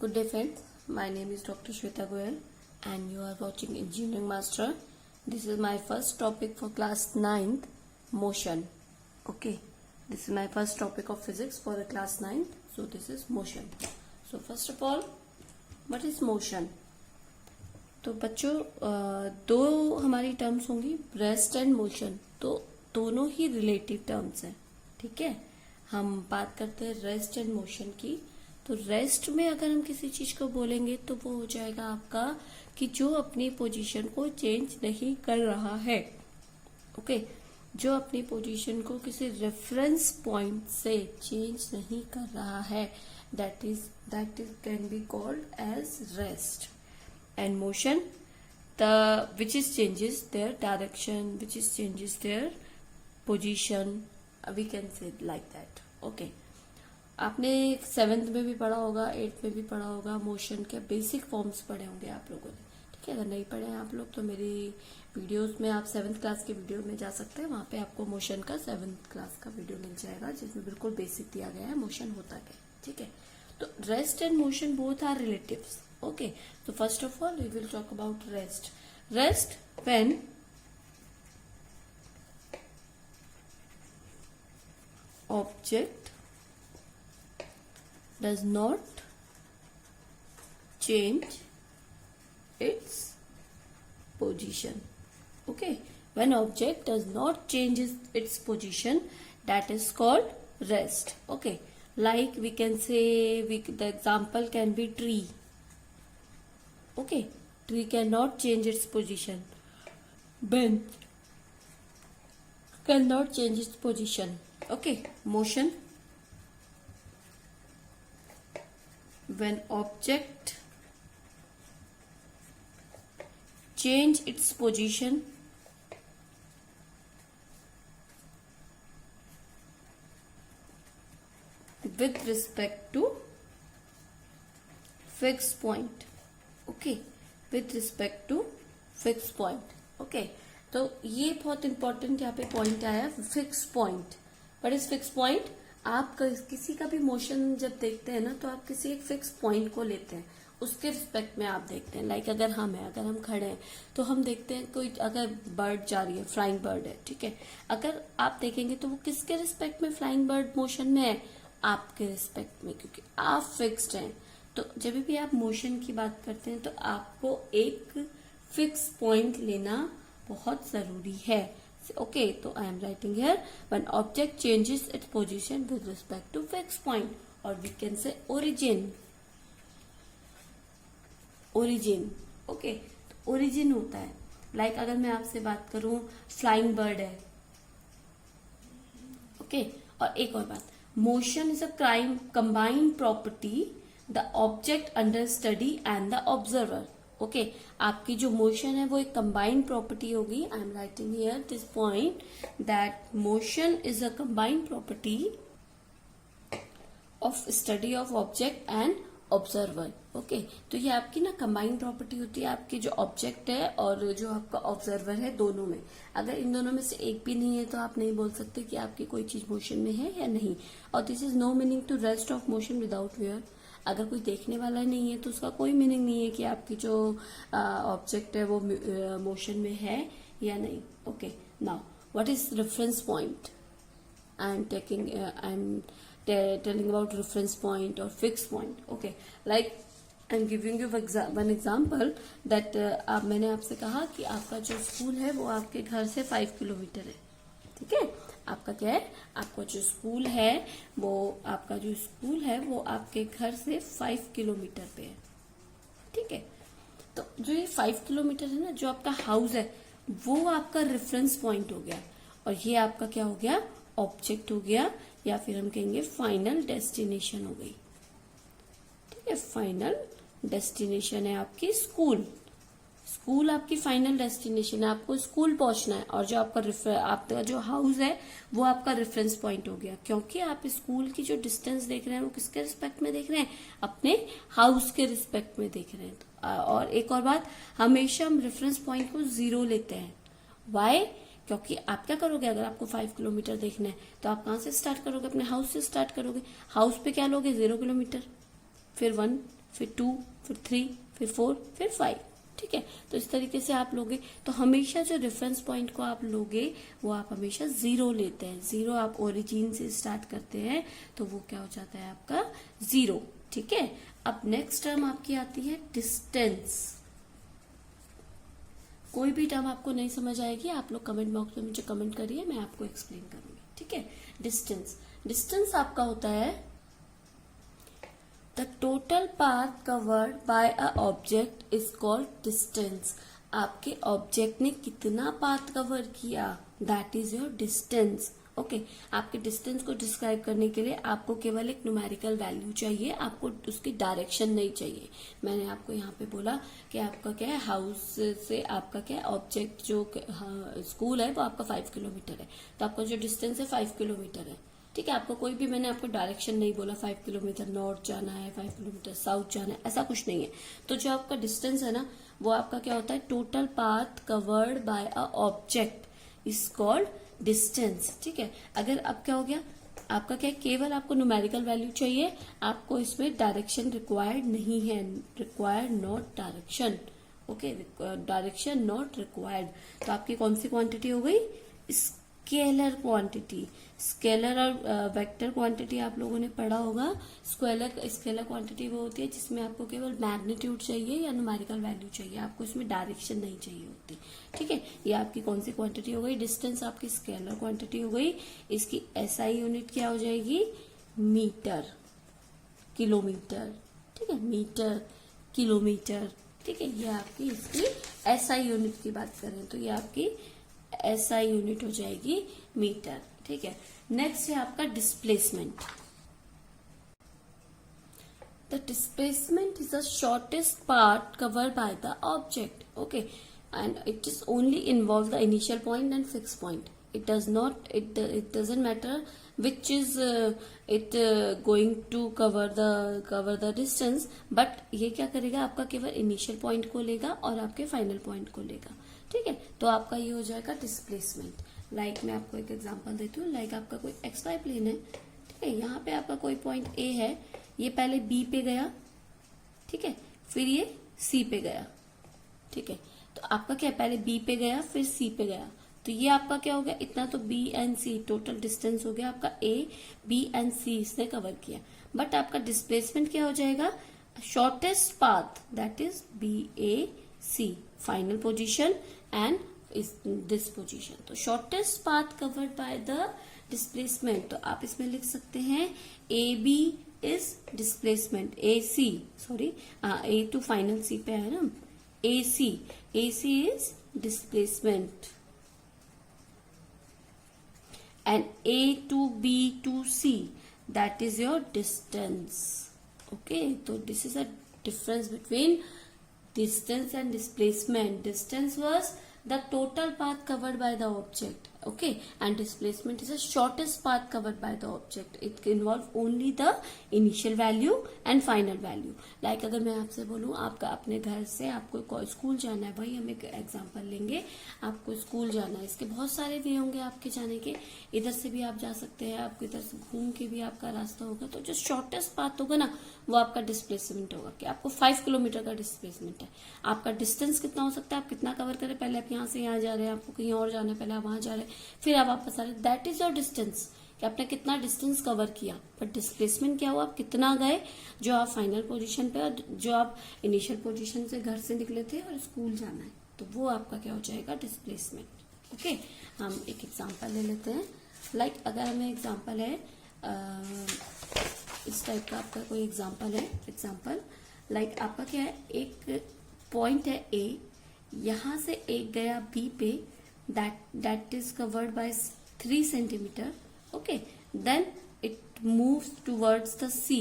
Good day friends, my name is Dr. Shweta Goyal and you are watching Engineering Master. This is my first topic for class 9th, motion. Okay, this is my first topic of physics for the class 9th. So this is motion. So first of all, what is motion? तो बच्चों दो हमारी terms होंगी, rest and motion. तो दोनों ही relative terms हैं. ठीक है, हम बात करते हैं रेस्ट एंड मोशन की. तो रेस्ट में अगर हम किसी चीज को बोलेंगे तो वो हो जाएगा आपका कि जो अपनी पोजीशन को चेंज नहीं कर रहा है. ओके, जो अपनी पोजीशन को किसी रेफरेंस पॉइंट से चेंज नहीं कर रहा है, that is can be called as rest. And motion, which is changes their direction, which is changes their position, we can say like that. Okay, आपने 7th में भी पढ़ा होगा, 8th में भी पढ़ा होगा, मोशन के बेसिक फॉर्म्स पढ़े होंगे आप लोगों ने. ठीक है, अगर नहीं पढ़े हैं आप लोग तो मेरी वीडियोस में आप 7th क्लास के वीडियो में जा सकते हैं. वहां पे आपको मोशन का 7th क्लास का वीडियो मिल जाएगा जिसमें बिल्कुल बेसिक दिया गया है मोशन होता क्या. ठीक है, तो rest and motion both are relatives. Okay, so first of all we will talk about rest. Rest when object does not change its position. Okay, when object does not change its position, that is called rest. Okay, like we can say the example can be tree. Okay, tree cannot change its position. Bench cannot change its position. Okay, motion, when object change its position with respect to fixed point. Okay, with respect to fix point. Okay, तो ये बहुत important यहाँ पे point आया, fix point. But इस fix point आप किसी का भी मोशन जब देखते हैं ना तो आप किसी एक फिक्स पॉइंट को लेते हैं, उसके रिस्पेक्ट में आप देखते हैं. लाइक अगर हम खड़े हैं तो हम देखते हैं कोई अगर बर्ड जा रही है, फ्लाइंग बर्ड है. ठीक है, अगर आप देखेंगे तो वो किसके रिस्पेक्ट में फ्लाइंग बर्ड मोशन में है, आपके रिस्पेक्ट में, क्योंकि आप फिक्स्ड हैं. तो जब भी आप मोशन की बात करते हैं तो आपको एक फिक्स पॉइंट लेना बहुत जरूरी है. ओके, तो I am writing here when object changes its position with respect to fix point, और we can say origin. Okay, तो ओरिजिन होता है. लाइक अगर मैं आपसे बात करूं फ्लाइंग बर्ड है. ओके, और एक और बात, motion is a combined property the object under study and the observer. Okay, आपकी जो मोशन है वो एक कंबाइंड प्रॉपर्टी होगी. आई am writing here this point that motion is a combined property of study of object and observer. Okay, तो ये आपकी ना कंबाइंड प्रॉपर्टी होती है आपकी जो ऑब्जेक्ट है और जो आपका ऑब्जर्वर है दोनों में. अगर इन दोनों में से एक भी नहीं है तो आप नहीं बोल सकते कि आपकी कोई चीज मोशन में है या नहीं. और this is no meaning to rest of motion without viewer. अगर कोई देखने वाला नहीं है तो उसका कोई मीनिंग नहीं है कि आपकी जो ऑब्जेक्ट है वो मोशन में है या नहीं. Okay, now what is reference point? I am telling about reference point और fix point. Okay, like I am giving you one example that मैंने आपसे कहा कि आपका जो स्कूल है वो आपके घर से 5 किलोमीटर है. ठीक है, आपका क्या है, आपका जो स्कूल है वो आपके घर से 5 किलोमीटर पे है. ठीक है, तो जो ये 5 किलोमीटर है ना, जो आपका हाउस है वो आपका रेफरेंस पॉइंट हो गया, और ये आपका क्या हो गया, ऑब्जेक्ट हो गया, या फिर हम कहेंगे फाइनल डेस्टिनेशन हो गई. ठीक है, फाइनल डेस्टिनेशन है आपकी स्कूल आपकी फाइनल डेस्टिनेशन है, आपको स्कूल पहुंचना है. और जो आपका जो हाउस है वो आपका रेफरेंस पॉइंट हो गया, क्योंकि आप स्कूल की जो डिस्टेंस देख रहे हैं वो किसके रिस्पेक्ट में देख रहे हैं, अपने हाउस के रिस्पेक्ट में देख रहे हैं. और एक और बात, हमेशा हम रेफरेंस पॉइंट को 0 लेते हैं. वाई? क्योंकि आप क्या करोगे, अगर आपको 5 किलोमीटर देखना है तो आप कहां से स्टार्ट करोगे, अपने हाउस से स्टार्ट करोगे. हाउस पे क्या लोगे, 0 किलोमीटर, फिर 1, फिर 2, फिर 3, फिर 4, फिर 5। ठीक है, तो इस तरीके से आप लोगे। तो हमेशा जो रेफरेंस पॉइंट को आप लोगे वो आप हमेशा 0 लेते हैं। 0 आप ओरिजिन से स्टार्ट करते हैं तो वो क्या हो जाता है आपका 0। ठीक है, अब नेक्स्ट टर्म आपकी आती है डिस्टेंस। कोई भी टर्म आपको नहीं समझ आएगी, आप लोग कमेंट बॉक्स में मुझे कमेंट करिए, मैं आपको एक्सप्लेन करूंगी। ठीक है, डिस्टेंस। डिस्टेंस आपका होता है the total path covered bye a object is called distance. आपके ऑब्जेक्ट ने कितना पाथ कवर किया, that is your distance. Okay, आपके डिस्टेंस को डिस्क्राइब करने के लिए आपको केवल एक न्यूमेरिकल वैल्यू चाहिए, आपको उसकी डायरेक्शन नहीं चाहिए। मैंने आपको यहाँ पे बोला कि आपका क्या है, हाउस से आपका क्या है ऑब्जेक्ट, जो स्कूल है वो आपका 5 किलोमीटर है, तो आपका जो डिस्टेंस है 5 किलोमीटर है। ठीक है, आपको कोई भी, मैंने आपको डायरेक्शन नहीं बोला 5 किलोमीटर नॉर्थ जाना है, 5 किलोमीटर साउथ जाना है, ऐसा कुछ नहीं है। तो जो आपका डिस्टेंस है ना, वो आपका क्या होता है, total path covered bye a object is called distance. ठीक है, अगर अब क्या हो गया आपका, क्या केवल आपको न्यूमेरिकल वैल्यू चाहिए, आपको इसमें डायरेक्शन रिक्वायर्ड नहीं है, required not direction. Okay, direction not required. तो आपकी कौन सी क्वांटिटी हो गई, स्केलर क्वांटिटी। स्केलर और वेक्टर क्वांटिटी आप लोगों ने पढ़ा होगा। स्केलर क्वांटिटी वो होती है जिसमें आपको केवल मैग्नीट्यूड चाहिए या न्यूमेरिकल वैल्यू चाहिए, आपको इसमें डायरेक्शन नहीं चाहिए होती। ठीक है, ये आपकी कौन सी क्वांटिटी हो गई, डिस्टेंस आपकी स्केलर क्वांटिटी हो गई। इसकी एसआई यूनिट क्या हो जाएगी, मीटर, किलोमीटर। ठीक है, मीटर, किलोमीटर। ठीक है, ये आपकी इसकी एसआई यूनिट की बात करें तो ये आपकी एसआई यूनिट हो जाएगी मीटर। ठीक है, नेक्स्ट है आपका displacement. The displacement is the shortest part covered by the object. Okay, and it is only involve the initial point and fix point. it doesn't matter which is it going to cover the distance, but ये क्या करेगा, आपका केवल initial point को लेगा और आपके final point को लेगा। ठीक है, तो आपका ये हो जाएगा डिस्प्लेसमेंट। लाइक मैं आपको एक एग्जांपल देती हूँ। लाइक आपका कोई XY प्लेन है, ठीक है, यहाँ पे आपका कोई पॉइंट A है, ये पहले B पे गया, ठीक है, फिर ये C पे गया। ठीक है, तो आपका क्या, पहले B पे गया फिर C पे गया, तो ये आपका क्या हो गया, इतना तो B and C total distance हो गया आपका, A B एंड C इसने कवर किया। बट आपका डिस्प्लेसमेंट क्या हो जाएगा, shortest path that is BAC, final position and this position. तो shortest path covered by the displacement, तो आप इसमें लिख सकते हैं AB is displacement, A to final C पे है ना, AC is displacement and A to B to C, that is your distance. Okay, so this is a difference between distance and displacement. Distance was the total path covered by the object, okay, and displacement is the shortest path covered by the object. It involve only the initial value and final value. Like अगर मैं आपसे बोलूँ, आपका अपने घर से आपको school जाना है, वही हम एक एग्जांपल लेंगे, आपको स्कूल जाना है, इसके बहुत सारे वे होंगे आपके जाने के, इधर से भी आप जा सकते हैं, आपको इधर से घूम के भी आपका रास्ता होगा। तो जो शॉर्टेस्ट पाथ होगा ना, वो आपका डिस्प्लेसमेंट होगा, कि आपको 5 किलोमीटर का डिस्प्लेसमेंट है। आपका डिस्टेंस कितना हो सकता है, आप कितना कवर करें, पहले आप यहाँ से यहाँ जा रहे हैं, आपको कहीं और जाना है, पहले आप वहां जा रहे हैं, फिर आप वापस आ रहे हैं, दैट इज योर डिस्टेंस, कि आपने कितना डिस्टेंस कवर किया। बट डिस्प्लेसमेंट क्या हुआ, आप कितना गए, जो आप फाइनल पोजीशन पे, जो आप इनिशियल पोजीशन से घर से निकले थे और स्कूल जाना है, तो वो आपका क्या हो जाएगा, डिस्प्लेसमेंट। ओके, हम एक एग्जांपल ले लेते हैं। लाइक अगर हमें एग्जांपल है इस टाइप का, आपका कोई एग्जांपल है, एग्जांपल लाइक आपका क्या है, एक पॉइंट है A, यहां से एक गया B पे, that is covered by 3 centimeter. Okay, then it moves towards the C.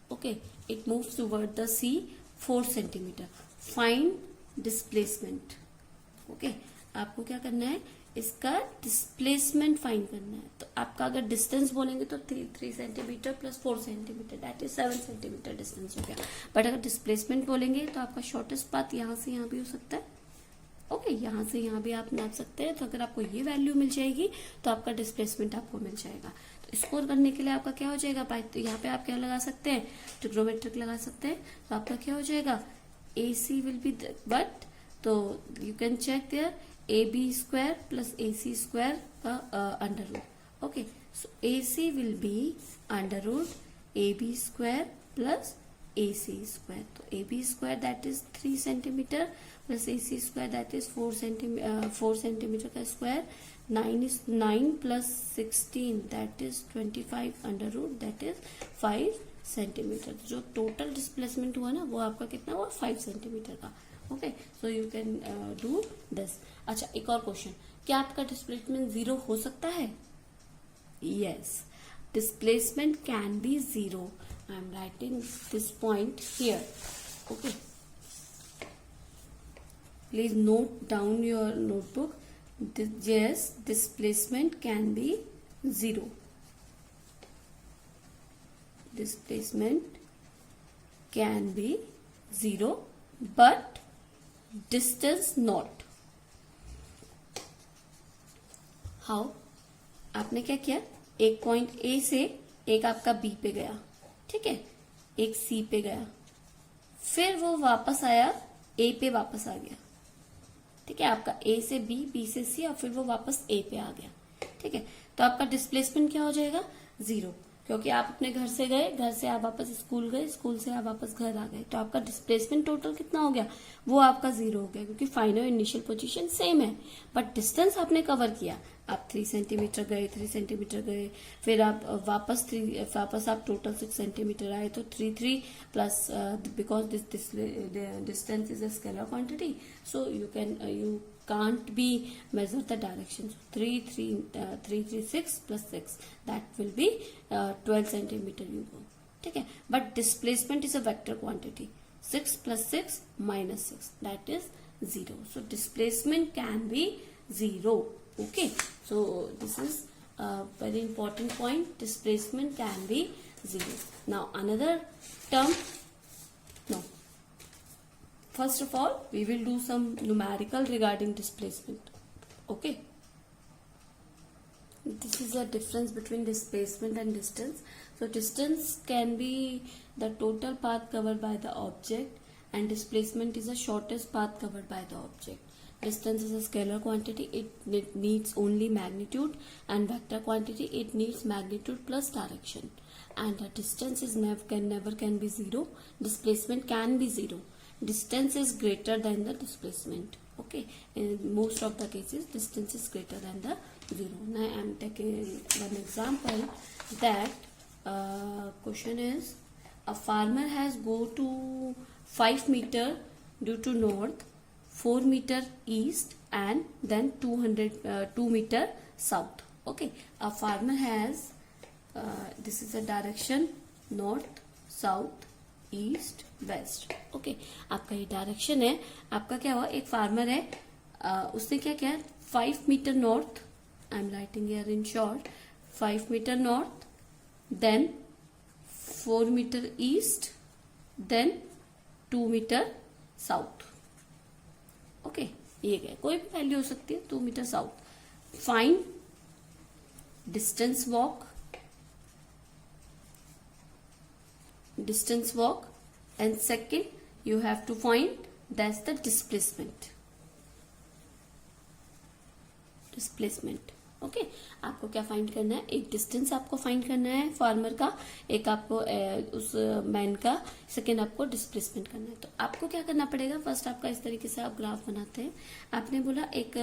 Okay, it moves towards the C 4 centimeter. Find displacement. Okay, आपको क्या करना है, इसका डिस्प्लेसमेंट फाइंड करना है। तो आपका अगर डिस्टेंस बोलेंगे तो 3 centimetre plus 4 centimetre, that is 7 centimetre distance हो गया। बट अगर डिस्प्लेसमेंट बोलेंगे तो आपका शॉर्टेस्ट पाथ यहाँ से यहाँ भी हो सकता है। ओके, यहाँ से यहाँ भी आप नाप सकते हैं। तो अगर आपको ये वैल्यू मिल जाएगी तो आपका डिस्प्लेसमेंट आपको मिल जाएगा। तो स्कोर करने के लिए आपका क्या हो जाएगा, तो यहाँ पे आप क्या लगा सकते हैं, ट्रिग्नोमेट्रिक लगा सकते हैं। तो आपका क्या हो जाएगा, A C will be but, तो you can check there A B square plus A C square का under root. Okay, so A C will be under root A B square plus A C square. तो A B square that is 3 centimetre plus A C square that is 4 centimetre का स्क्वायर। 9 plus 16 that is 25 under root that is 5 centimetre. जो total displacement हुआ ना वो आपका कितना हुआ, 5 सेंटीमीटर का। Okay, so you can do this. अच्छा, एक और क्वेश्चन, क्या आपका डिस्प्लेसमेंट 0 हो सकता है? Yes, displacement can be 0. I am writing this point here. Okay, please note down your notebook. Yes, displacement can be 0. Displacement can be 0 but distance not. How? आपने क्या किया, एक पॉइंट ए से एक आपका बी पे गया, ठीक है, एक सी पे गया, फिर वो वापस आया ए पे वापस आ गया, ठीक है, आपका ए से बी, बी से सी, और फिर वो वापस ए पे आ गया, ठीक है। तो आपका डिस्प्लेसमेंट क्या हो जाएगा, 0, क्योंकि आप अपने घर से गए, घर से आप वापस स्कूल गए, स्कूल से आप वापस घर आ गए, तो आपका डिस्प्लेसमेंट टोटल कितना हो गया, वो आपका 0 हो गया, क्योंकि फाइनल इनिशियल पोजीशन सेम है, बट डिस्टेंस आपने कवर किया। आप 3 सेंटीमीटर गए, 3 सेंटीमीटर गए, फिर आप वापस आप टोटल 6 सेंटीमीटर आए, तो 3 plus, because this distance is a scalar quantity, so you can't be measure the direction. So 3 6 plus 6 that will be 12 centimeter you go, ठीक है। But displacement is a vector quantity, 6 plus 6 minus 6 that is 0. So displacement can be 0. Okay, so this is a very important point. Displacement can be 0. Now another term, no. First of all, we will do some numerical regarding displacement. Okay. This is the difference between displacement and distance. So distance can be the total path covered by the object, and displacement is the shortest path covered by the object. Distance is a scalar quantity. It needs only magnitude, and vector quantity, it needs magnitude plus direction. And the distance is never can be 0. Displacement can be 0. Distance is greater than the displacement. Okay, in most of the cases distance is greater than the 0. Now I am taking one example that question is, a farmer has go to 5 meter due to north, 4 meter east, and then 2 meter south. Okay, a farmer has this is a direction north, south, east, west. Okay, आपका ये direction है। आपका क्या हुआ, एक farmer है, उसने क्या किया, 5 metre north, I am writing here in short, 5 metre north, then 4 metre east, then 2 metre south. Okay, ये गया, कोई भी वैल्यू हो सकती है, 2 metre south. Find distance walk, and second you have to find that's the displacement. Okay, आपको क्या find करना है, एक डिस्टेंस आपको फाइंड करना है फार्मर का, एक आपको उस मैन का, सेकेंड आपको डिस्प्लेसमेंट करना है। तो आपको क्या करना पड़ेगा, फर्स्ट आपका इस तरीके से आप ग्राफ बनाते हैं। आपने बोला एक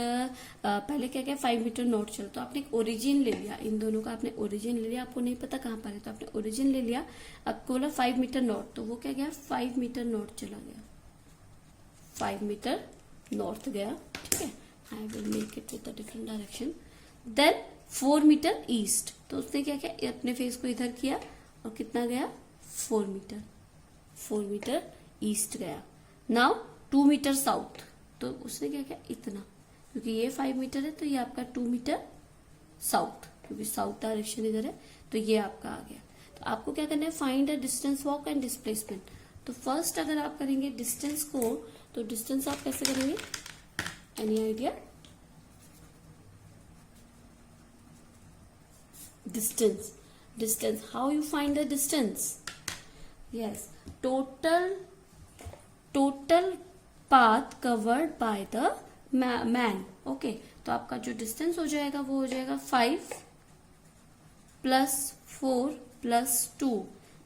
पहले क्या 5 मीटर नॉर्थ चलो, तो आपने एक ओरिजिन ले लिया, इन दोनों का आपने ओरिजिन ले लिया, आपको नहीं पता कहाँ पर है, तो आपने ओरिजिन ले लिया। आपको बोला 5 मीटर नॉर्थ, तो वो क्या गया, 5 मीटर नॉर्थ चला गया, 5 मीटर नॉर्थ गया, ठीक है। I will make it with a different direction. Then 4 metre east, तो उसने क्या किया, अपने फेस को इधर किया, और कितना गया, 4 मीटर ईस्ट गया। नाउ 2 मीटर साउथ, तो उसने क्या किया, इतना, क्योंकि ये 5 मीटर है, तो ये आपका 2 मीटर साउथ, क्योंकि साउथ डायरेक्शन इधर है, तो ये आपका आ गया। तो आपको क्या करना है, find the distance walk and displacement. तो फर्स्ट अगर आप करेंगे डिस्टेंस को, तो डिस्टेंस आप कैसे करेंगे, any idea? Distance distance. How you find the distance? Yes, total path covered by the man. Okay, तो आपका जो डिस्टेंस हो जाएगा वो हो जाएगा 5 plus 4 plus 2,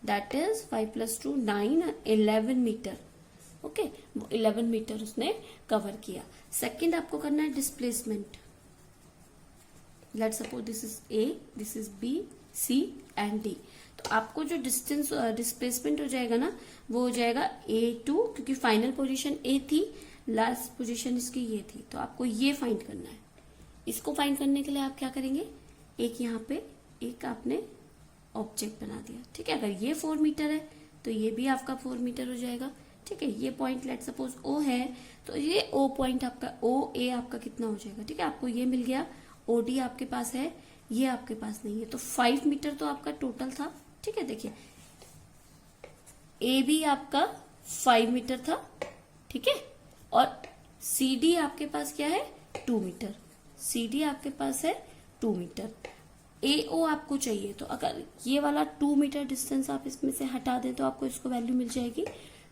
that is 5 plus 2 9, 11 metre. Okay, 11 metre उसने कवर किया. सेकंड आपको करना है displacement. Let's suppose this is A, this is B, C and D. तो आपको जो डिस्टेंस डिस्प्लेसमेंट हो जाएगा ना, वो हो जाएगा A2, क्योंकि फाइनल पोजीशन A थी, लास्ट पोजीशन इसकी ये थी. तो आपको ये फाइंड करना है. इसको फाइंड करने के लिए आप क्या करेंगे, एक यहाँ पे एक आपने ऑब्जेक्ट बना दिया. ठीक है, अगर ये 4 मीटर है तो ये भी आपका 4 मीटर हो जाएगा. ठीक है, ये पॉइंट लेट सपोज O है, तो ये O पॉइंट आपका OA आपका कितना हो जाएगा. ठीक है, आपको ये मिल गया. OD आपके पास है, ये आपके पास नहीं है, तो 5 मीटर तो आपका टोटल था. ठीक है, देखिए AB आपका 5 मीटर था. ठीक है, और CD आपके पास क्या है, 2 मीटर. CD आपके पास है 2 मीटर. AO आपको चाहिए, तो अगर ये वाला 2 मीटर डिस्टेंस आप इसमें से हटा दें तो आपको इसको वैल्यू मिल जाएगी.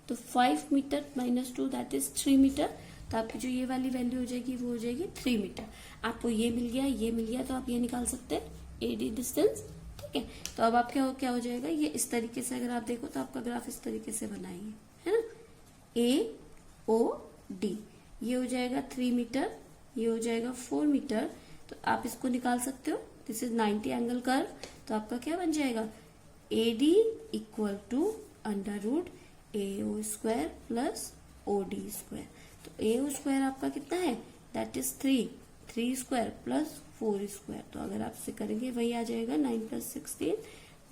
तो 5 metre minus 2 that is 3 metre. तो आपकी जो ये वाली वैल्यू हो जाएगी वो हो जाएगी 3 मीटर. आपको ये मिल गया, ये मिल गया, तो आप ये निकाल सकते हैं AD डिस्टेंस. ठीक है, तो अब आप क्या हो जाएगा, ये इस तरीके से अगर आप देखो तो आपका ग्राफ इस तरीके से बनाएंगे, है ना. AOD ये हो जाएगा 3 मीटर, ये हो जाएगा 4 मीटर. तो आप इसको निकाल सकते हो. This is 90 angle curve. तो आपका क्या बन जाएगा, AD equal to under root AO square plus OD square. तो AO स्क्वायर आपका कितना है, that is 3 square plus 4 square. तो अगर आप इसे करेंगे वही आ जाएगा 9 plus 16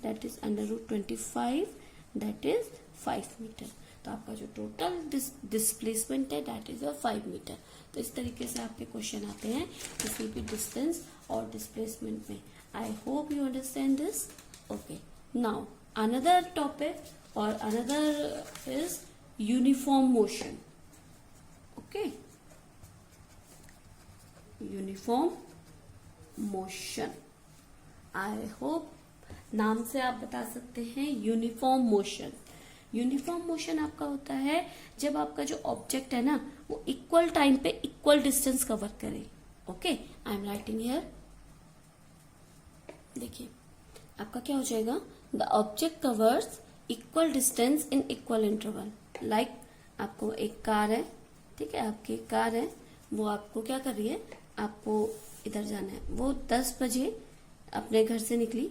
that is under root 25, that is 5 metre. तो आपका जो टोटल डिस्प्लेसमेंट है दैट इज 5 मीटर. तो इस तरीके से आपके क्वेश्चन आते हैं किसी भी डिस्टेंस और डिस्प्लेसमेंट में. I hope you understand this. Okay, now another topic और another is uniform motion. Okay, uniform motion. I hope नाम से आप बता सकते हैं यूनिफॉर्म मोशन. यूनिफॉर्म मोशन आपका होता है जब आपका जो ऑब्जेक्ट है ना वो इक्वल टाइम पे इक्वल डिस्टेंस कवर करे. Okay, I am writing here. देखिए आपका क्या हो जाएगा, the object covers equal distance in equal interval. Like आपको एक कार है, ठीक है, आपकी कार है, वो आपको क्या कर रही है, आपको इधर जाना है. वो 10 बजे अपने घर से निकली,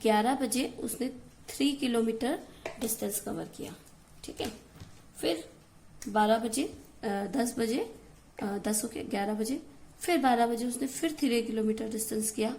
11 बजे उसने 3 किलोमीटर डिस्टेंस कवर किया. ठीक है, फिर 12 बजे 10 बजे 10 हो गया 11 बजे, फिर 12 बजे उसने फिर 3 किलोमीटर डिस्टेंस किया,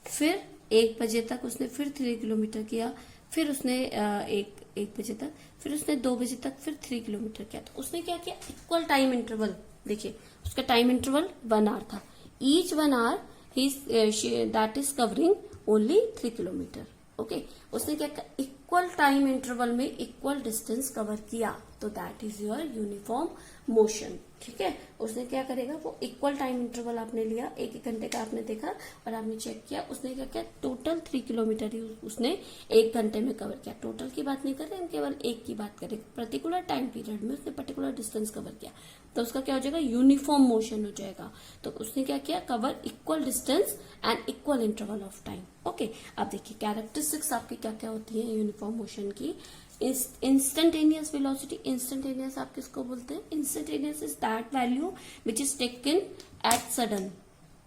फिर 1 बजे तक उसने फिर 3 किलोमीटर किया, फिर उसने 1 बजे तक, फिर उसने 2 बजे तक फिर 3 किलोमीटर किया. तो उसने क्या किया, इक्वल टाइम इंटरवल. देखिए उसका टाइम इंटरवल 1 आवर था. Each 1 hour that is covering only 3 kilometre. Okay, उसने क्या किया, इक्वल टाइम इंटरवल में इक्वल डिस्टेंस कवर किया. तो that is your uniform motion. ठीक है, उसने क्या करेगा, वो इक्वल टाइम इंटरवल आपने लिया, 1 घंटे का आपने देखा और आपने चेक किया. उसने क्या किया, टोटल 3 किलोमीटर ही उसने 1 घंटे में कवर किया. टोटल की बात नहीं कर रहे, हम केवल एक की बात करें. पर्टिकुलर टाइम पीरियड में उसने पर्टिकुलर डिस्टेंस कवर किया, तो उसका क्या हो जाएगा, यूनिफॉर्म मोशन हो जाएगा. तो उसने क्या किया, cover equal distance and equal interval of time. Okay, अब देखिए कैरेक्टरिस्टिक्स आपकी क्या क्या होती है यूनिफॉर्म मोशन की. Instantaneous velocity. इंस्टेंटेनियस आप किसको बोलते हैं, instantaneous is that value which is taken at sudden.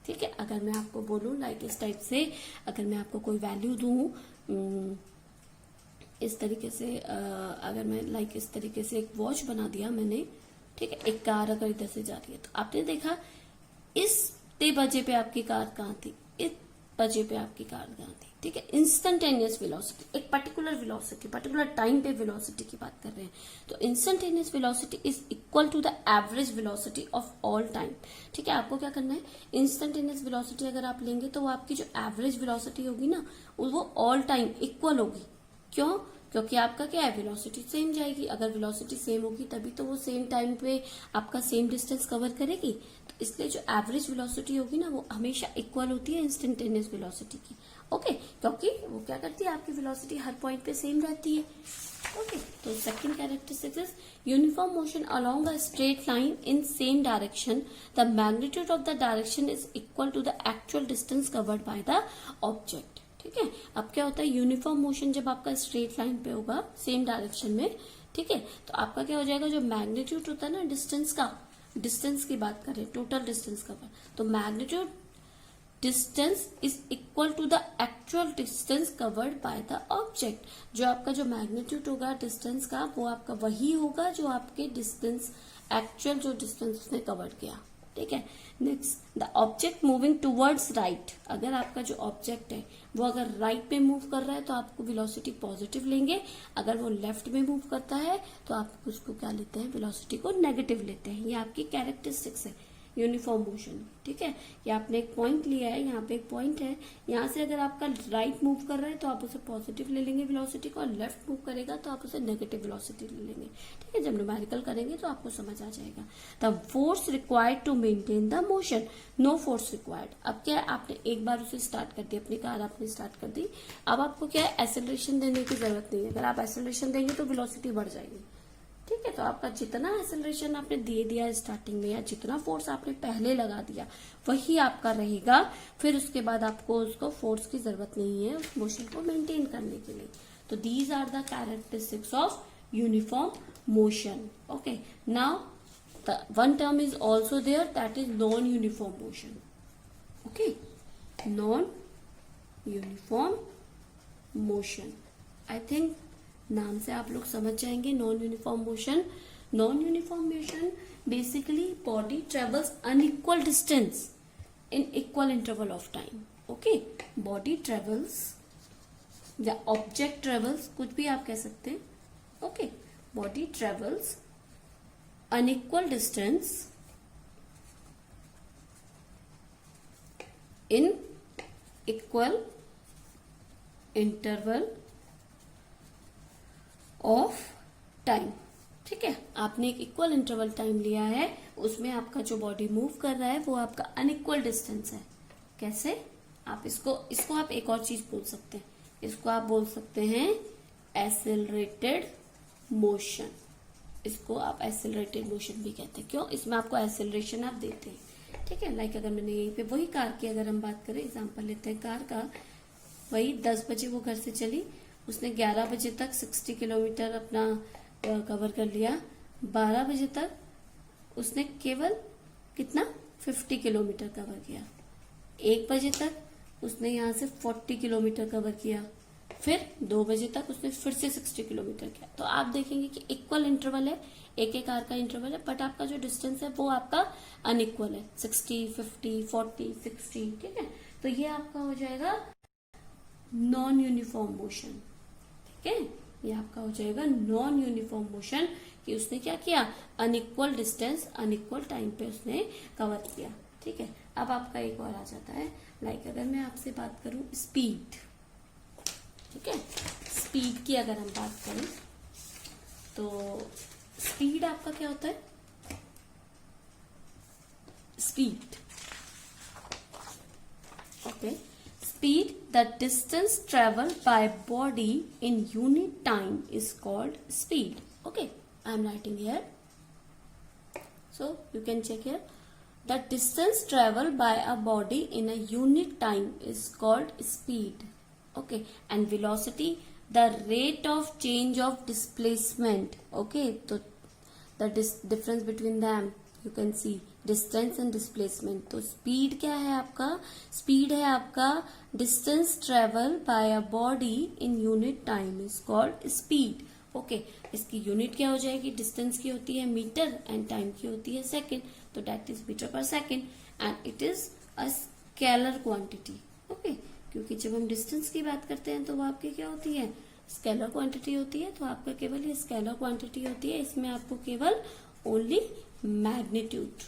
ठीक है, अगर मैं आपको बोलूं लाइक इस टाइप से, अगर मैं आपको कोई वैल्यू दूं इस तरीके से, अगर मैं लाइक इस तरीके से एक वॉच बना दिया मैंने, ठीक है, एक कार अगर इधर से जा रही है तो आपने देखा इतने बजे पे आपकी कार कहाँ थी, इस बजे पे आपकी कार कहाँ थी. ठीक है, इंस्टेंटेनियस वेलोसिटी, एक पर्टिकुलर वेलोसिटी, पर्टिकुलर टाइम पे वेलोसिटी की बात कर रहे हैं. तो instantaneous velocity is equal to the average velocity of all time. ठीक है, आपको क्या करना है, इंस्टेंटेनियस वेलोसिटी अगर आप लेंगे तो वो आपकी जो एवरेज वेलोसिटी होगी ना वो ऑल टाइम इक्वल होगी. क्यों, क्योंकि आपका क्या है, वेलोसिटी सेम जाएगी। अगर वेलोसिटी सेम होगी तभी तो वो सेम टाइम पे आपका सेम डिस्टेंस कवर करेगी। तो इसलिए जो एवरेज वेलोसिटी होगी ना वो हमेशा इक्वल होती है इंस्टेंटेनियस वेलोसिटी की। ओके, क्योंकि वो क्या करती है, आपकी वेलोसिटी हर पॉइंट पे सेम रहती है। ओके, तो second characteristic is uniform motion along a straight line in same direction, the magnitude of the direction is equal to the actual distance covered by the object. ठीक है, अब क्या होता है, यूनिफॉर्म मोशन जब आपका स्ट्रेट लाइन पे होगा सेम डायरेक्शन में, ठीक है, तो आपका क्या हो जाएगा, जो मैग्नीट्यूड होता है ना डिस्टेंस का, डिस्टेंस की बात करें, टोटल डिस्टेंस का, तो magnitude distance is equal to the actual distance covered by the object. जो आपका जो मैग्नीट्यूड होगा डिस्टेंस का वो आपका वही होगा जो आपके डिस्टेंस, एक्चुअल जो डिस्टेंस उसने कवर किया। ठीक है, next, the object moving towards right. अगर आपका जो ऑब्जेक्ट है वो अगर राइट पे मूव कर रहा है तो आपको वेलोसिटी पॉजिटिव लेंगे, अगर वो लेफ्ट में मूव करता है तो आप उसको क्या लेते हैं, वेलोसिटी को नेगेटिव लेते हैं। ये आपकी कैरेक्टरिस्टिक्स है यूनिफॉर्म मोशन। ठीक है, ये आपने एक पॉइंट लिया है, यहाँ पे एक पॉइंट है, यहाँ से अगर आपका राइट मूव कर रहा है तो आप उसे पॉजिटिव ले लेंगे वेलोसिटी को, और लेफ्ट मूव करेगा तो आप उसे नेगेटिव वेलोसिटी ले लेंगे। ठीक है, जब न्यूमेरिकल करेंगे तो आपको समझ आ जाएगा। The force required to maintain the motion, no force required. अब क्या है, आपने एक बार उसे स्टार्ट कर दिया, अपनी कार आपने स्टार्ट कर दी, अब आपको क्या है, एक्सेलरेशन देने की जरूरत नहीं है। अगर आप एक्सेलरेशन देंगे तो वेलोसिटी बढ़ जाएगी। ठीक है, तो आपका जितना एक्सेलरेशन आपने दे दिया स्टार्टिंग में, या जितना फोर्स आपने पहले लगा दिया वही आपका रहेगा, फिर उसके बाद आपको उसको फोर्स की जरूरत नहीं है उस मोशन को मेंटेन करने के लिए। तो these are the characteristics of uniform motion. Okay, now the one term is also there, that is non uniform motion. Okay, non uniform motion, I think नाम से आप लोग समझ जाएंगे। Non uniform motion, non uniform motion basically body travels unequal distance in equal interval of time. Okay, body travels या object travels, कुछ भी आप कह सकते हैं। Okay, body travels unequal distance in equal interval of time. ठीक है, आपने एक इक्वल इंटरवल टाइम लिया है, उसमें आपका जो बॉडी मूव कर रहा है वो आपका अनइक्वल डिस्टेंस है। कैसे, आप इसको आप एक और चीज बोल सकते हैं, इसको आप बोल सकते हैं एक्सेलरेटेड मोशन। इसको आप एक्सेलरेटेड मोशन भी कहते हैं। क्यों, इसमें आपको एक्सेलरेशन आप देते हैं। ठीक है, लाइक अगर मैंने यहीं पे वही कार की अगर हम बात करें, एग्जाम्पल लेते हैं कार का, वही 10 बजे वो घर से चली, उसने 11 बजे तक 60 किलोमीटर अपना कवर कर लिया, 12 बजे तक उसने केवल कितना 50 किलोमीटर कवर किया, 1 बजे तक उसने यहाँ से 40 किलोमीटर कवर किया, फिर 2 बजे तक उसने फिर से 60 किलोमीटर किया। तो आप देखेंगे कि इक्वल इंटरवल है, एक एक आवर का इंटरवल है, बट आपका जो डिस्टेंस है वो आपका अनइक्वल है, 60, 50, 40, 60। ठीक है, तो ये आपका हो जाएगा नॉन यूनिफॉर्म मोशन। ठीक है, ये आपका हो जाएगा नॉन यूनिफॉर्म मोशन, कि उसने क्या किया, अनइक्वल डिस्टेंस अनइक्वल टाइम पे उसने कवर किया। ठीक है, अब आपका एक और आ जाता है, लाइक अगर मैं आपसे बात करूं स्पीड। ठीक है, स्पीड की अगर हम बात करें तो स्पीड आपका क्या होता है, speed, okay, speed, the distance traveled by body in unit time is called speed. Okay, I am writing here, so you can check here. The distance traveled by a body in a unit time is called speed. Okay, and velocity, the rate of change of displacement. Okay, so the difference between them you can see, distance and displacement. तो speed क्या है आपका, speed है आपका distance travel by a body in unit time is called speed. Okay, इसकी unit क्या हो जाएगी, डिस्टेंस की होती है मीटर एंड टाइम की होती है सेकेंड, तो दैट इज मीटर पर second and it is a scalar quantity. Okay, क्योंकि जब हम डिस्टेंस की बात करते हैं तो वो आपकी क्या होती है, स्केलर क्वांटिटी होती है। तो आपका केवल ये स्केलर क्वांटिटी होती है, इसमें आपको केवल ओनली मैग्नीट्यूड,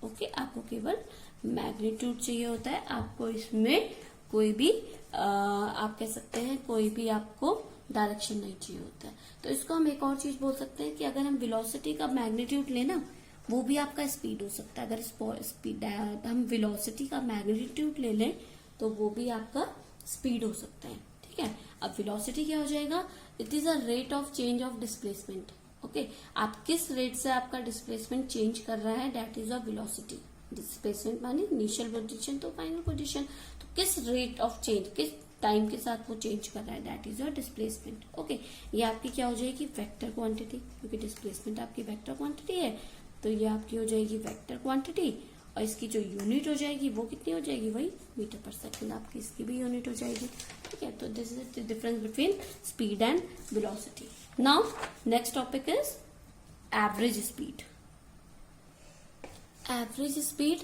ओके, आपको केवल मैग्नीट्यूड चाहिए होता है, आपको इसमें कोई भी आप कह सकते हैं कोई भी आपको डायरेक्शन नहीं चाहिए होता है। तो इसको हम एक और चीज बोल सकते हैं कि अगर हम वेलोसिटी का मैग्नीट्यूड लेना, वो भी आपका स्पीड हो सकता है। अगर स्पीड हम वेलोसिटी का मैग्नीट्यूड ले लें तो वो भी आपका स्पीड हो सकता है। ठीक है, अब वेलोसिटी क्या हो जाएगा, it is a rate of change of displacement. Okay, आप किस रेट से आपका डिस्प्लेसमेंट चेंज कर रहा है, that is a velocity. Displacement माने इनिशियल पोजीशन तो फाइनल पोजीशन, तो किस रेट ऑफ चेंज, किस टाइम के साथ वो चेंज कर रहा है, that is your displacement. Okay, ये आपकी क्या हो जाएगी, वेक्टर क्वांटिटी, क्योंकि डिस्प्लेसमेंट आपकी वेक्टर क्वांटिटी है, तो ये आपकी हो जाएगी वेक्टर क्वांटिटी। और इसकी जो यूनिट हो जाएगी वो कितनी हो जाएगी, वही मीटर पर सेकंड आपकी इसकी भी यूनिट हो जाएगी। ठीक है, तो this is the difference between speed and velocity. Now next topic is average speed. Average speed,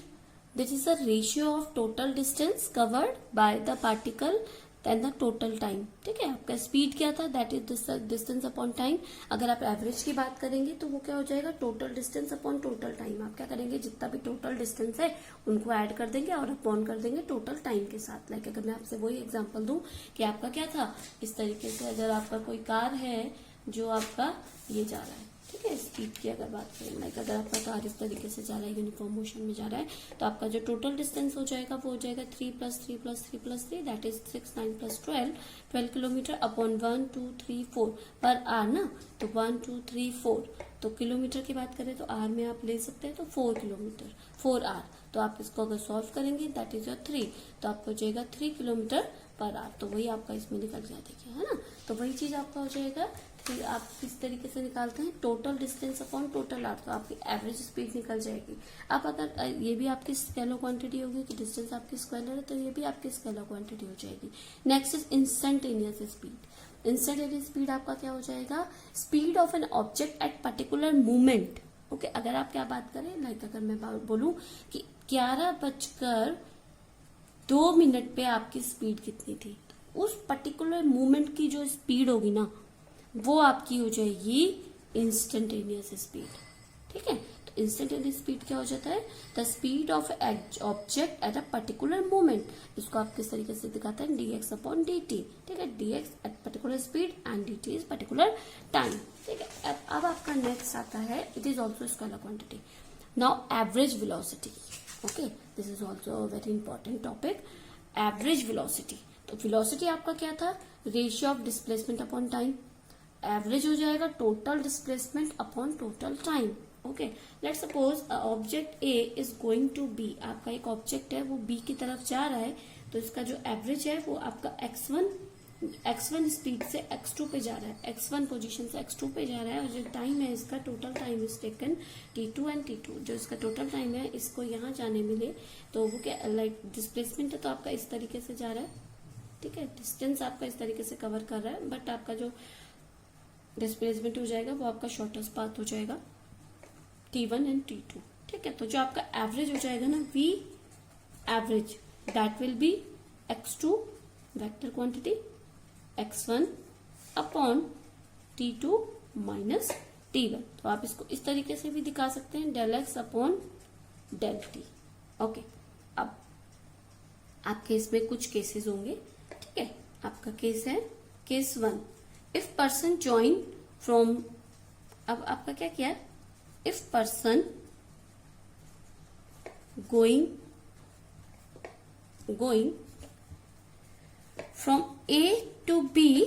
that is the ratio of total distance covered by the particle and the total time। ठीक है, आपका speed क्या था, that is distance upon time. अगर आप average की बात करेंगे तो वो क्या हो जाएगा, total distance upon total time. आप क्या करेंगे, जितना भी टोटल डिस्टेंस है उनको ऐड कर देंगे और अपॉन कर देंगे टोटल टाइम के साथ। लाइक अगर मैं आपसे वही एग्जांपल दूं कि आपका क्या था, इस तरीके से अगर आपका कोई कार है जो आपका ये जा रहा है, ठीक है, स्पीड की अगर बात करें, लाइक अगर आपका कार इस तरीके से जा रहा है, यूनिफॉर्म मोशन में जा रहा है, तो आपका जो टोटल डिस्टेंस हो जाएगा वो हो जाएगा 3 + 3 + 3 + 3 दैट इज 6, 9 + 12 किलोमीटर अपॉन 1, 2, 3, 4 पर आर ना। तो 1, 2, 3, 4, तो किलोमीटर की बात करें तो आर में आप ले सकते हैं तो 4 किलोमीटर, 4 आर। तो आप इसको अगर सॉल्व करेंगे दैट इज योर 3, तो आपको हो जाएगा 3 किलोमीटर पर आर। तो वही आपका इसमें निकल गया, देखिए, है ना। तो वही चीज आपका हो जाएगा, फिर आप किस तरीके से निकालते हैं, total distance upon total R, तो आपकी एवरेज स्पीड निकल जाएगी। अब अगर ये भी आपकी स्केलर क्वांटिटी होगी कि डिस्टेंस आपकी स्केलर है, तो ये भी आपकी स्केलर क्वांटिटी हो जाएगी। Next is instantaneous speed. Instantaneous speed आपका क्या हो जाएगा, speed of an object at particular movement. Okay, अगर आप क्या बात करें, लाइक अगर मैं बोलूं कि 11:02 पे आपकी स्पीड कितनी थी, उस पर्टिकुलर मूवमेंट की जो स्पीड होगी ना, वो आपकी हो जाएगी इंस्टेंटेनियस स्पीड। ठीक है, तो इंस्टेंटेनियस स्पीड क्या हो जाता है, the speed of object at a particular moment. इसको आप किस तरीके से दिखाते हैं, dx/dt। ठीक है, dx at particular speed and dt is particular time. ठीक है, अब आपका नेक्स्ट आता है, it is also scalar quantity. Now average velocity. Okay, this is also very important topic, average velocity. तो वेलोसिटी आपका क्या था, ratio of displacement upon time. Average हो जाएगा total displacement upon total time. Okay, let's suppose object A is going to B. आपका एक object है वो बी की तरफ जा रहा है, तो इसका जो एवरेज है वो आपका x1 स्पीड से x2 पे जा रहा है, x1 पोजीशन से x2 पे जा रहा है, और जो टाइम है इसका total time is taken t2 and t2। जो इसका टोटल टाइम है इसको यहाँ जाने मिले, तो वो क्या लाइक डिस्प्लेसमेंट है, तो आपका इस तरीके से जा रहा है। ठीक है, डिस्टेंस आपका इस तरीके से कवर कर रहा है, बट आपका जो डिस्प्लेसमेंट हो जाएगा वो आपका शॉर्टेस्ट पाथ हो जाएगा t1 एंड t2। ठीक है, तो जो आपका एवरेज हो जाएगा ना, v average, that will be x2 vector quantity x1 upon t2 minus t1। तो आप इसको इस तरीके से भी दिखा सकते हैं, del x upon del t। Okay, अब आपके इसमें कुछ केसेस होंगे। ठीक है, आपका केस है case 1, if person join from. अब आपका क्या किया, if person going from A to B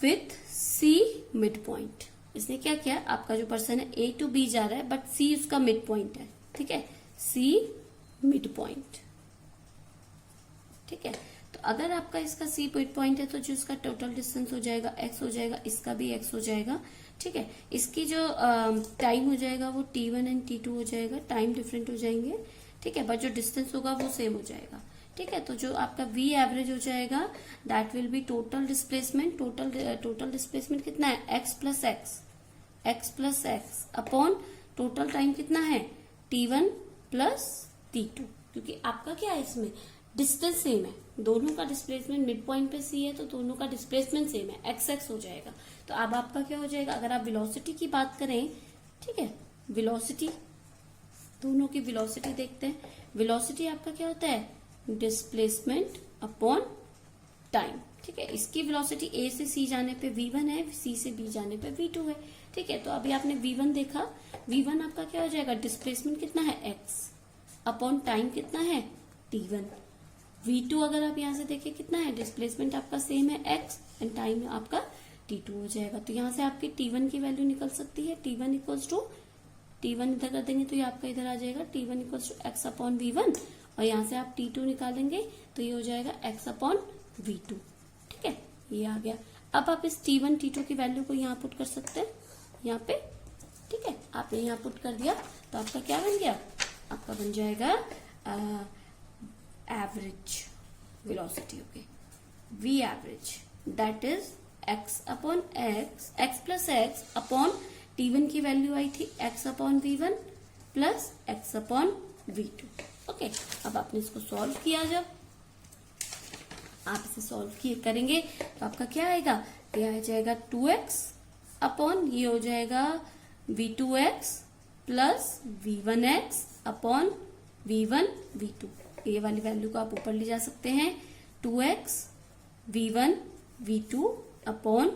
with C mid point. इसने क्या किया, आपका जो पर्सन है ए टू बी जा रहा है, बट सी उसका मिड पॉइंट है। ठीक है, सी मिड पॉइंट। ठीक है, तो अगर आपका इसका सी पॉइंट है, तो जो इसका टोटल डिस्टेंस हो जाएगा x हो जाएगा, इसका भी x हो जाएगा। ठीक है, इसकी जो टाइम हो जाएगा वो t1 एंड t2 हो जाएगा, टाइम डिफरेंट हो जाएंगे। ठीक है, बट जो डिस्टेंस होगा वो सेम हो जाएगा। ठीक है, तो जो आपका v एवरेज हो जाएगा, that will be total displacement. Total displacement कितना है, x plus x upon total time कितना है, t1 प्लस t2। क्योंकि आपका क्या है, इसमें डिस्टेंस सेम है, दोनों का डिस्प्लेसमेंट मिड पॉइंट पे सी है, तो दोनों का डिस्प्लेसमेंट सेम है, x हो जाएगा। तो अब आपका क्या हो जाएगा, अगर आप वेलोसिटी की बात करें, ठीक है, वेलोसिटी, दोनों की वेलोसिटी देखते हैं। वेलोसिटी आपका क्या होता है, डिस्प्लेसमेंट अपॉन टाइम। ठीक है, इसकी वेलोसिटी ए से सी जाने पे v1 है, सी से बी जाने पे v2 है। ठीक है, तो अभी आपने v1 देखा, v1 आपका क्या हो जाएगा, डिस्प्लेसमेंट कितना है x अपॉन टाइम कितना है t1। v2 अगर आप यहां से देखें कितना है, डिस्प्लेसमेंट आपका सेम है x एंड टाइम आपका t2 हो जाएगा। तो यहां से आपकी t1 की वैल्यू निकल सकती है, t1 इक्वल्स टू, t1 इधर कर देंगे तो ये आपका इधर आ जाएगा t1 equals to x upon v1, और यहां से आप t2 निकालेंगे तो ये हो जाएगा x अपॉन v2। ठीक है, ये आ गया। अब आप इस t1 t2 की वैल्यू को यहाँ पुट कर सकते हैं, यहाँ पे। ठीक है, आपने यहाँ पुट कर दिया तो आपका क्या बन गया, आपका बन जाएगा average velocity. Okay, v average that is x upon x plus x upon t1 की वैल्यू आई थी x upon v1 plus x upon v2। Okay, अब आपने इसको सॉल्व किया, जब आप इसे सॉल्व करेंगे तो आपका क्या आएगा, ये आ जाएगा 2x अपॉन ये हो जाएगा v2x plus v1x upon v1 v2। ये वाली वैल्यू को आप ऊपर ले जा सकते हैं, 2x v1 v2 upon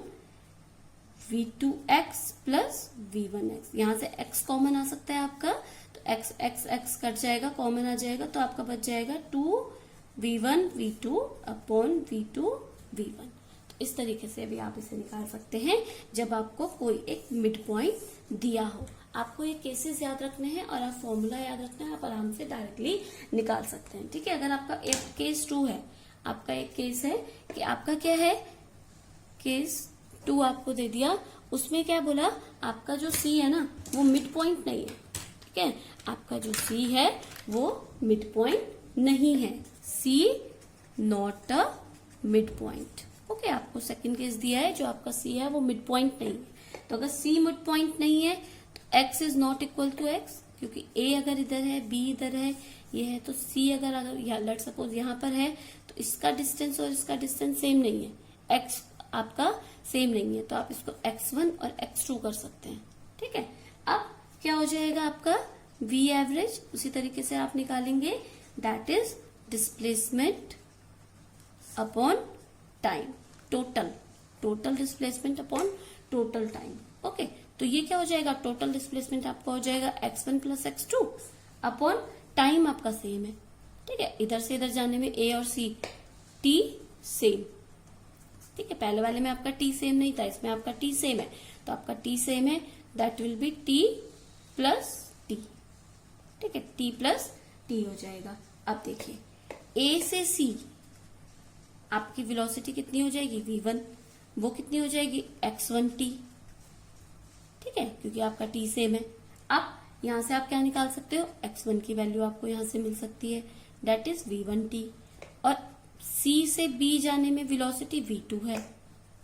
v2x plus v1x। यहां से x कॉमन आ सकता है आपका, तो x x x कट जाएगा, कॉमन आ जाएगा, तो आपका बच जाएगा 2v1 v2 upon v2 v1। तो इस तरीके से भी आप इसे निकाल सकते हैं जब आपको कोई एक मिड पॉइंट दिया हो। आपको ये केसेस याद रखने हैं और आप फॉर्मूला याद रखना है, आप आराम से डायरेक्टली निकाल सकते हैं। ठीक है, अगर आपका एक केस 2 है, आपका एक केस है कि आपका क्या है, केस 2 आपको दे दिया, उसमें क्या बोला, आपका जो सी है ना वो मिड पॉइंट नहीं है। ठीक है, आपका जो सी है वो मिड पॉइंट नहीं है, see not a mid point. Okay, आपको सेकंड केस दिया है, जो आपका सी है वो मिड पॉइंट नहीं है। तो अगर सी मिड पॉइंट नहीं है तो x is not equal to x, क्योंकि a अगर इधर है, b इधर है, ये है, तो c अगर लेट सपोज यहाँ पर है, तो इसका डिस्टेंस और इसका डिस्टेंस सेम नहीं है, x आपका सेम नहीं है, तो आप इसको x1 और x2 कर सकते हैं। ठीक है, अब क्या हो जाएगा आपका v एवरेज, उसी तरीके से आप निकालेंगे, that is displacement upon time, total displacement upon total time. Okay, तो ये क्या हो जाएगा, टोटल डिस्प्लेसमेंट आपका हो जाएगा x1 plus x2 upon time आपका सेम है। ठीक है, इधर से इधर जाने में a और c t सेम। ठीक है, पहले वाले में आपका t सेम नहीं था, इसमें आपका t सेम है, तो आपका t सेम है, that will be t plus t। ठीक है, t प्लस t हो जाएगा। अब देखिए a से c आपकी वेलोसिटी कितनी हो जाएगी, v1, वो कितनी हो जाएगी x1t। ठीक है, क्योंकि आपका t सेम है। अब यहां से आप क्या निकाल सकते हो, x1 की वैल्यू आपको यहां से मिल सकती है, दैट इज v1t, और c से b जाने में वेलोसिटी v2 है।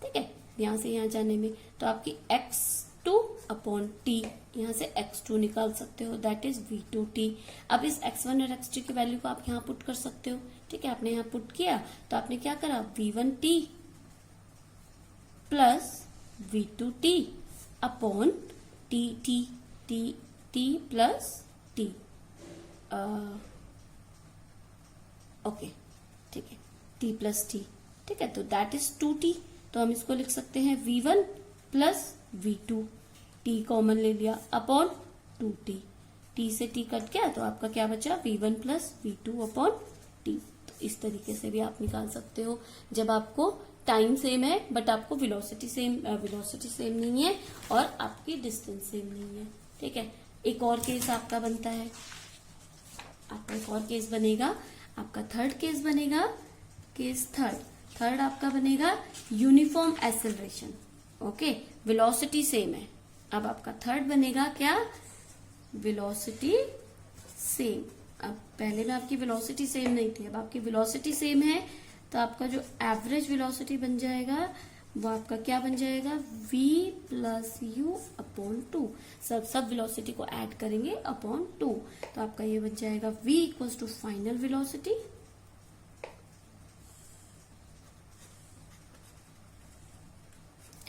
ठीक है, यहां से यहां जाने में, तो आपकी x2 अपॉन t, यहां से x2 निकाल सकते हो, दैट इज v2t। अब इस x1 और x2 की वैल्यू को आप यहां पुट कर सकते हो। ठीक है, आपने यहां पुट किया तो आपने क्या करा, v1t plus v2t upon t plus t। Okay, ठीक है, t प्लस t। ठीक है, तो दैट इज 2t, तो हम इसको लिख सकते हैं v1 plus v2, t common ले लिया, अपॉन 2t, t से t कट गया तो आपका क्या बचा, v1 plus v2 upon t। तो इस तरीके से भी आप निकाल सकते हो जब आपको टाइम सेम है बट आपको वेलोसिटी सेम नहीं है और आपकी डिस्टेंस सेम नहीं है। ठीक है, एक और केस आपका बनता है, आपका एक और केस बनेगा, आपका थर्ड केस बनेगा, केस थर्ड आपका बनेगा uniform acceleration. Okay, velocity same है। अब आपका थर्ड बनेगा क्या, वेलोसिटी सेम। अब पहले में आपकी वेलोसिटी सेम नहीं थी, अब आपकी वेलोसिटी सेम है, तो आपका जो एवरेज वेलोसिटी बन जाएगा वो आपका क्या बन जाएगा, v प्लस यू अपॉन 2। सब वेलोसिटी को ऐड करेंगे अपॉन 2, तो आपका ये बन जाएगा v equals to final velocity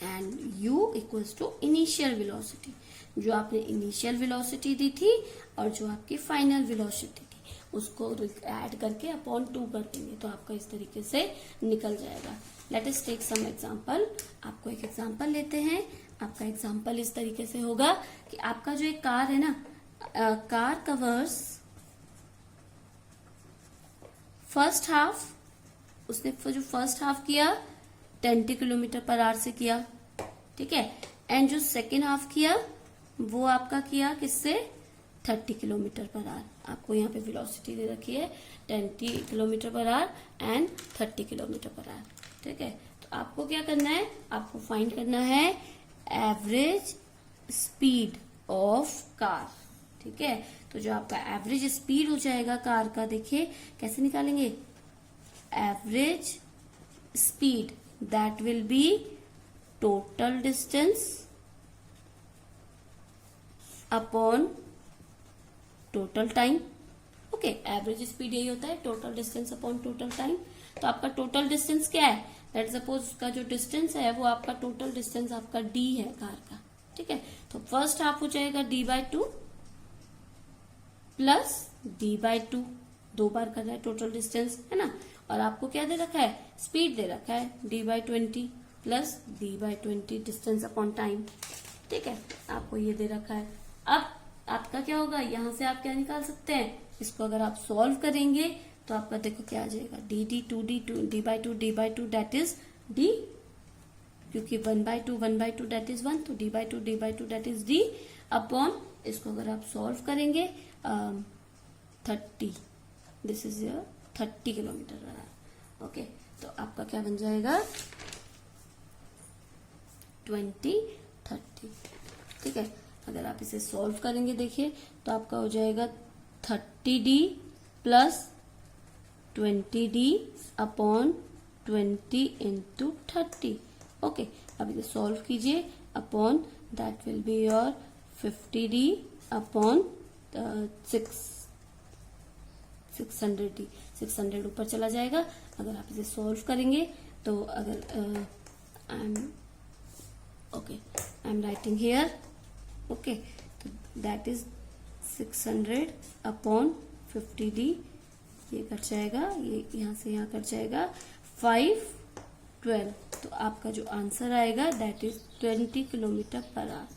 and u equals to initial velocity, जो आपने इनिशियल वेलोसिटी दी थी और जो आपकी फाइनल वेलोसिटी थी। उसको ऐड करके अपॉन 2 कर देंगे तो आपका इस तरीके से निकल जाएगा। Let us take some example. आपको एक एग्जांपल लेते हैं। आपका एग्जांपल इस तरीके से होगा कि आपका जो एक कार है ना, कार कवर्स फर्स्ट हाफ, उसने जो फर्स्ट हाफ किया 20 किलोमीटर पर आवर से किया, ठीक है। एंड जो सेकेंड हाफ किया वो आपका किया किससे, 30 किलोमीटर पर आवर। आपको यहाँ पे वेलोसिटी दे रखी है 20 kilometre per our and 30 kilometre per our, ठीक है। तो आपको क्या करना है, आपको फाइंड करना है एवरेज स्पीड ऑफ कार, ठीक है। तो जो आपका एवरेज स्पीड हो जाएगा कार का, देखिए कैसे निकालेंगे, average speed that will be total distance upon total time. Okay, average speed यही होता है, total distance upon total time. तो आपका टोटल डिस्टेंस क्या है, लेट सपोज उसका जो डिस्टेंस है वो आपका टोटल डिस्टेंस आपका डी है कार का, ठीक है। तो फर्स्ट हाफ हो जाएगा d/2 प्लस d/2, 2 बार कर रहा है टोटल डिस्टेंस, है ना। और आपको क्या दे रखा है, स्पीड दे रखा है d/20 plus d/20 distance upon time, ठीक है। आपको ये दे रखा है। अब आपका क्या होगा, यहां से आप क्या निकाल सकते हैं, इसको अगर आप सॉल्व करेंगे तो आपका देखो क्या आ जाएगा, d/2 दैट इज d, क्योंकि 1/2 दैट इज 1, तो d/2 that is d upon, इसको अगर आप सॉल्व करेंगे 30, this is your 30 kilometre per our. Okay, तो आपका क्या बन जाएगा 20/30, ठीक है। अगर आप इसे सॉल्व करेंगे देखिए तो आपका हो जाएगा 30d plus 20d upon 20 into 30। Okay, अब इसे सॉल्व कीजिए upon that will be your 50d upon 600d, 600 ऊपर चला जाएगा। अगर आप इसे सॉल्व करेंगे तो अगर आई एम राइटिंग हियर, ओके, तो दैट इज 600 अपॉन 50d, ये कट जाएगा, ये यहाँ से यहाँ कट जाएगा 512। तो आपका जो आंसर आएगा that is 20 kilometre per hour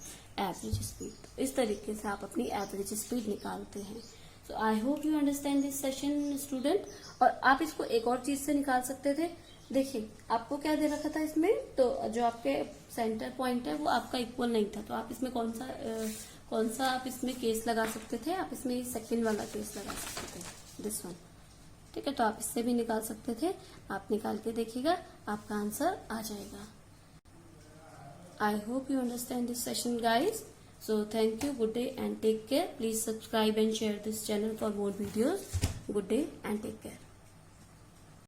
average speed. इस तरीके से आप अपनी एवरेज स्पीड निकालते हैं। So I hope you understand this session student. और आप इसको एक और चीज से निकाल सकते थे, देखिए आपको क्या दे रखा था इसमें, तो जो आपके सेंटर पॉइंट है वो आपका इक्वल नहीं था, तो आप इसमें कौन सा आप इसमें केस लगा सकते थे, आप इसमें सेकंड वाला केस लगा सकते थे, दिस वन, ठीक है। तो आप इससे भी निकाल सकते थे, आप निकाल के देखिएगा आपका आंसर आ जाएगा। I hope you understand this session guys. So thank you, good day and take care. Please subscribe and share this channel for more videos. Good day and take care.